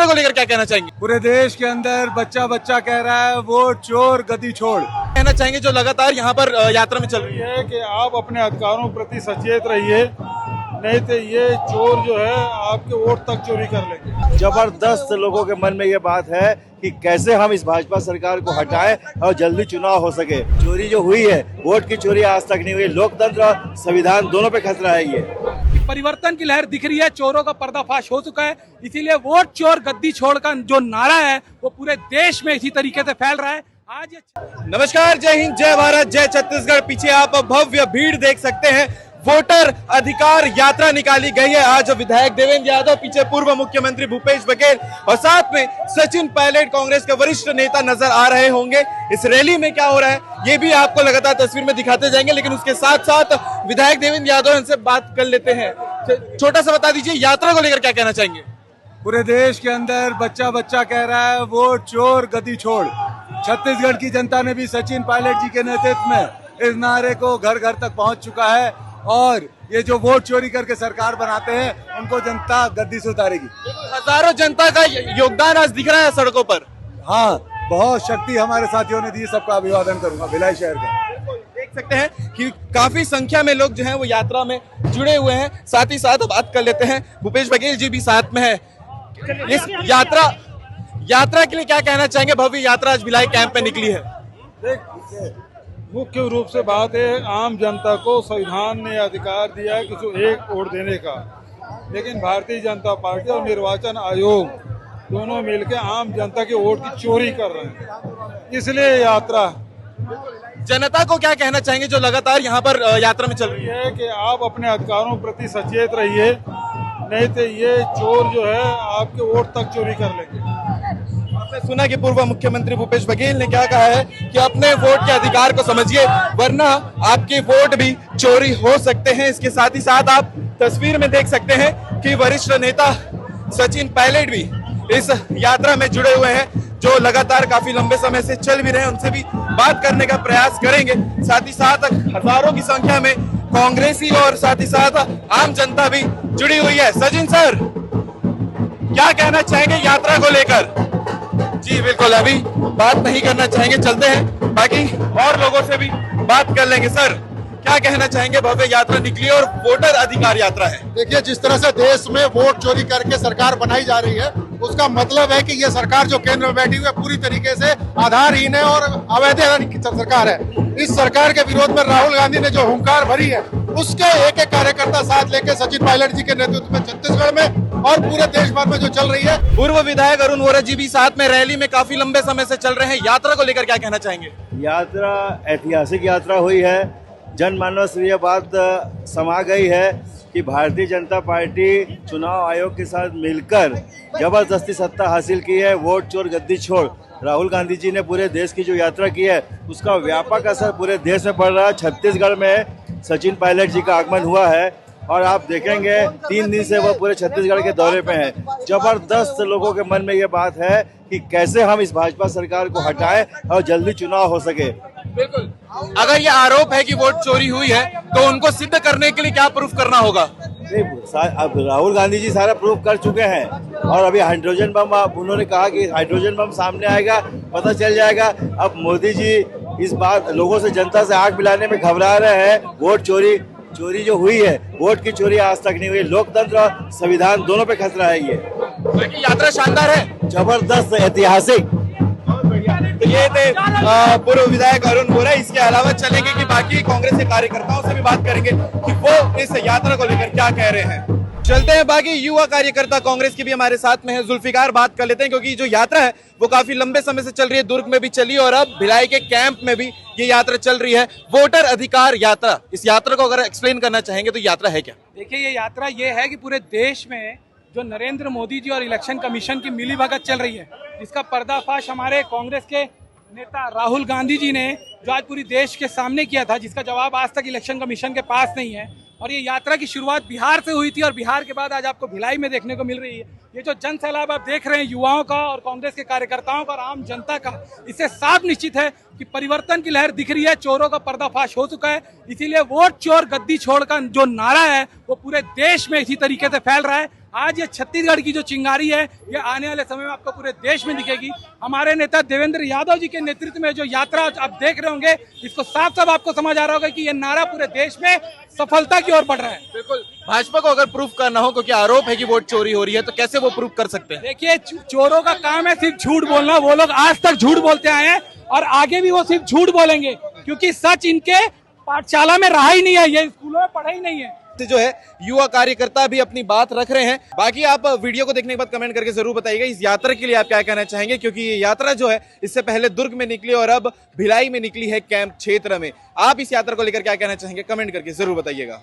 को लेकर क्या कहना चाहेंगे? पूरे देश के अंदर बच्चा बच्चा कह रहा है वोट चोर गद्दी छोड़। कहना चाहेंगे जो लगातार यहाँ पर यात्रा में चल रही है ये कि आप अपने अधिकारों के प्रति सचेत रहिए, नहीं तो ये चोर जो है आपके वोट तक चोरी कर लेंगे। जबरदस्त लोगों के मन में ये बात है कि कैसे हम इस भाजपा सरकार को हटाएं और जल्दी चुनाव हो सके। चोरी जो हुई है, वोट की चोरी आज तक नहीं हुई। लोकतंत्र और संविधान दोनों पे खतरा है। ये परिवर्तन की लहर दिख रही है, चोरों का पर्दाफाश हो चुका है, इसीलिए वोट चोर गद्दी छोड़ का जो नारा है वो पूरे देश में इसी तरीके से फैल रहा है। आज नमस्कार, जय हिंद, जय भारत, जय छत्तीसगढ़। पीछे आप भव्य भीड़ देख सकते हैं। वोटर अधिकार यात्रा निकाली गई है। आज विधायक देवेंद्र यादव, पीछे पूर्व मुख्यमंत्री भूपेश बघेल और साथ में सचिन पायलट, कांग्रेस के वरिष्ठ नेता नजर आ रहे होंगे। इस रैली में क्या हो रहा है ये भी आपको लगातार तस्वीर में दिखाते जाएंगे, लेकिन उसके साथ साथ विधायक देवेंद्र यादव, इनसे बात कर लेते हैं। छोटा सा बता दीजिए, यात्रा को लेकर क्या कहना चाहेंगे? पूरे देश के अंदर बच्चा बच्चा कह रहा है वोट चोर गद्दी छोड़। छत्तीसगढ़ की जनता ने भी सचिन पायलट जी के नेतृत्व में इस नारे को घर घर तक पहुंच चुका है और ये जो वोट चोरी करके सरकार बनाते हैं उनको जनता गद्दी से उतारेगी। हजारों जनता का योगदान आज दिख रहा है सड़कों पर। हाँ, बहुत शक्ति हमारे साथियों ने दी, सबका अभिवादन करूंगा भिलाई शहर का। देख सकते हैं कि काफी संख्या में लोग जो हैं वो यात्रा में जुड़े हुए हैं। साथ ही साथ बात कर लेते हैं, भूपेश बघेल जी भी साथ में है। इस यात्रा के लिए क्या कहना चाहेंगे? भव्य यात्रा आज भिलाई कैंप पे निकली है। मुख्य रूप से बात है, आम जनता को संविधान ने अधिकार दिया है किसी एक वोट देने का, लेकिन भारतीय जनता पार्टी और निर्वाचन आयोग दोनों मिलकर आम जनता के वोट की चोरी कर रहे हैं। इसलिए यात्रा। जनता को क्या कहना चाहेंगे जो लगातार यहाँ पर यात्रा में चल रही है? ये कि आप अपने अधिकारों के प्रति सचेत रहिए, नहीं तो ये चोर जो है आपके वोट तक चोरी कर लेंगे। आपने सुना कि पूर्व मुख्यमंत्री भूपेश बघेल ने क्या कहा है कि अपने वोट के अधिकार को समझिए, वरना आपके वोट भी चोरी हो सकते हैं। इसके साथ ही साथ आप तस्वीर में देख सकते हैं कि वरिष्ठ नेता सचिन पायलट भी इस यात्रा में जुड़े हुए हैं, जो लगातार काफी लंबे समय से चल भी रहे हैं। उनसे भी बात करने का प्रयास करेंगे। साथ ही साथ हजारों की संख्या में कांग्रेसी और साथ ही साथ आम जनता भी जुड़ी हुई है। सचिन सर, क्या कहना चाहेंगे यात्रा को लेकर? जी बिल्कुल, अभी बात नहीं करना चाहेंगे, चलते हैं, बाकी और लोगों से भी बात कर लेंगे। सर, क्या कहना चाहेंगे? भव्य यात्रा निकली और वोटर अधिकार यात्रा है। देखिए, जिस तरह से देश में वोट चोरी करके सरकार बनाई जा रही है, उसका मतलब है कि ये सरकार जो केंद्र में बैठी हुई है पूरी तरीके से आधारहीन है और अवैधानिक सरकार है। इस सरकार के विरोध में राहुल गांधी ने जो हुंकार भरी है, उसके एक एक कार्यकर्ता साथ लेके सचिन पायलट जी के नेतृत्व में छत्तीसगढ़ में और पूरे देश भर में जो चल रही है। पूर्व विधायक अरुण वोरा जी भी साथ में रैली में काफी लंबे समय से चल रहे हैं। यात्रा को लेकर क्या कहना चाहेंगे? यात्रा ऐतिहासिक यात्रा हुई है। जनमानस में ये बात समा गई है कि भारतीय जनता पार्टी चुनाव आयोग के साथ मिलकर जबरदस्ती सत्ता हासिल की है। वोट चोर गद्दी छोड़। राहुल गांधी जी ने पूरे देश की जो यात्रा की है उसका व्यापक असर पूरे देश में पड़ रहा है। छत्तीसगढ़ में सचिन पायलट जी का आगमन हुआ है और आप देखेंगे 3 दिन से वो पूरे छत्तीसगढ़ के दौरे पे हैं। जबरदस्त लोगों के मन में ये बात है कि कैसे हम इस भाजपा सरकार को हटाएं और जल्दी चुनाव हो सके। बिल्कुल, अगर ये आरोप है कि वोट चोरी हुई है तो उनको सिद्ध करने के लिए क्या प्रूफ करना होगा? अब राहुल गांधी जी सारा प्रूफ कर चुके हैं और अभी हाइड्रोजन बम, उन्होंने कहा कि हाइड्रोजन बम सामने आएगा, पता चल जाएगा। अब मोदी जी इस बात लोगों से, जनता से आंख मिलाने में घबरा रहे हैं। वोट चोरी जो हुई है, वोट की चोरी आज तक नहीं हुई। लोकतंत्र और संविधान दोनों पे खतरा है। ये बाकी यात्रा शानदार है, जबरदस्त, ऐतिहासिक। तो ये थे पूर्व विधायक अरुण वोरा। इसके अलावा चलेंगे कि बाकी कांग्रेस के कार्यकर्ताओं से भी बात करेंगे कि वो इस यात्रा को लेकर क्या कह रहे हैं। चलते हैं, बाकी युवा कार्यकर्ता कांग्रेस के भी हमारे साथ में है। जुल्फिकार, बात कर लेते हैं, क्योंकि जो यात्रा है वो काफी लंबे समय से चल रही है। दुर्ग में भी चली और अब भिलाई के कैंप में भी ये यात्रा चल रही है, वोटर अधिकार यात्रा। इस यात्रा को अगर एक्सप्लेन करना चाहेंगे तो यात्रा है क्या? देखिए, ये यात्रा ये है कि पूरे देश में जो नरेंद्र मोदी जी और इलेक्शन कमीशन की मिलीभगत चल रही है, जिसका पर्दाफाश हमारे कांग्रेस के नेता राहुल गांधी जी ने जो आज पूरी देश के सामने किया था, जिसका जवाब आज तक इलेक्शन कमीशन के पास नहीं है। और ये यात्रा की शुरुआत बिहार से हुई थी और बिहार के बाद आज आपको भिलाई में देखने को मिल रही है। ये जो जन सैलाब आप देख रहे हैं युवाओं का और कांग्रेस के कार्यकर्ताओं का और आम जनता का, इससे साफ निश्चित है कि परिवर्तन की लहर दिख रही है, चोरों का पर्दाफाश हो चुका है। इसीलिए वोट चोर गद्दी छोड़ का जो नारा है वो पूरे देश में इसी तरीके से फैल रहा है। आज ये छत्तीसगढ़ की जो चिंगारी है ये आने वाले समय में आपको पूरे देश में दिखेगी। हमारे नेता देवेंद्र यादव जी के नेतृत्व में जो यात्रा आप देख रहे होंगे, इसको साफ साफ आपको समझ आ रहा होगा कि ये नारा पूरे देश में सफलता की ओर बढ़ रहा है। बिल्कुल, भाजपा को अगर प्रूफ करना हो, क्योंकि आरोप है कि वोट चोरी हो रही है, तो कैसे वो प्रूफ कर सकते हैं? देखिए, चोरों का काम है सिर्फ झूठ बोलना। वो लोग आज तक झूठ बोलते आए हैं और आगे भी वो सिर्फ झूठ बोलेंगे, क्योंकि सच इनके पाठशाला में रहा ही नहीं है, ये स्कूलों में पढ़ा ही नहीं है। जो है युवा कार्यकर्ता भी अपनी बात रख रहे हैं। बाकी आप वीडियो को देखने के बाद कमेंट करके जरूर बताइएगा इस यात्रा के लिए आप क्या कहना चाहेंगे, क्योंकि ये यात्रा जो है इससे पहले दुर्ग में निकली और अब भिलाई में निकली है कैंप क्षेत्र में। आप इस यात्रा को लेकर क्या कहना चाहेंगे, कमेंट करके जरूर बताइएगा।